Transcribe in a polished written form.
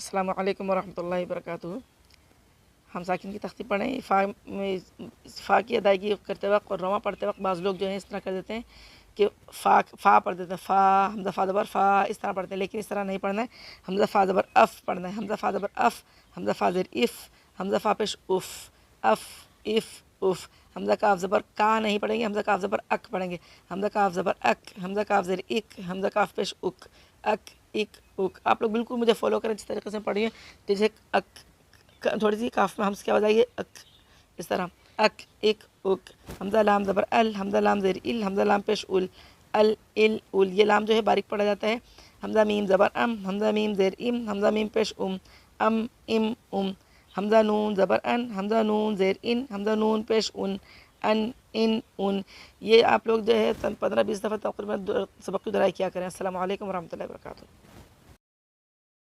अस्सलामु अलैकुम वरहमतुल्लाहि वबरकातुहू। हम साकिन की तख्ती पढ़ें। फ़ा की अदायगी करते वक्त और रमा पढ़ते वक्त बाज़ लोग जो है इस तरह कर देते हैं कि फ़ा पढ़ देते हैं, फ़ा हमज़ा फ़ा ज़बर फ़ा इस तरह पढ़ते हैं, लेकिन इस तरह नहीं पढ़ना है। हमज़ा फ़ा ज़बर अफ़ पढ़ना है, हमज़ा फ़ा ज़बर अफ़, हमज़ा फ़ा ज़ेर इफ़, हमज़ा फ़ा पेश उफ़, अफ़ इफ़ उफ़। हमज़ा काफ़ ज़बर का नहीं पढ़ेंगे, हमज़ा काफ़ ज़बर अक पढ़ेंगे। हमज़ा काफ़ ज़बर अक, हमज़ा काफ़ ज़ेर इक, हमज़ा काफ़ पेश उक, अक इक उक। आप लोग बिल्कुल मुझे फॉलो करें, जिस तरीके से पढ़िए। जैसे अक थोड़ी सी काफ में हम क्या बताइए अक, इस तरह अक इक उक। हमज़ा लाम ज़बर अल, हमज़ा लाम ज़ेर इल, हमज़ा लाम पेश उल, अल इल उल। ये लाम जो है बारीक पढ़ा जाता है। हमज़ा मीम ज़बर अम, हमज़ा मीम ज़ेर इम, हमज़ा मीम पेश अम इम उम। हमज़ा नून ज़बर अन, हमज़ा नून ज़ेर इन, हमज़ा नून पेश उन, अन इन उन। ये आप लोग जो है 15-20 दफ़ा तकरीबन सबक की दोहराई किया करें। अस्सलामु अलैकुम वरहमतुल्लाहि वबरकातुहू।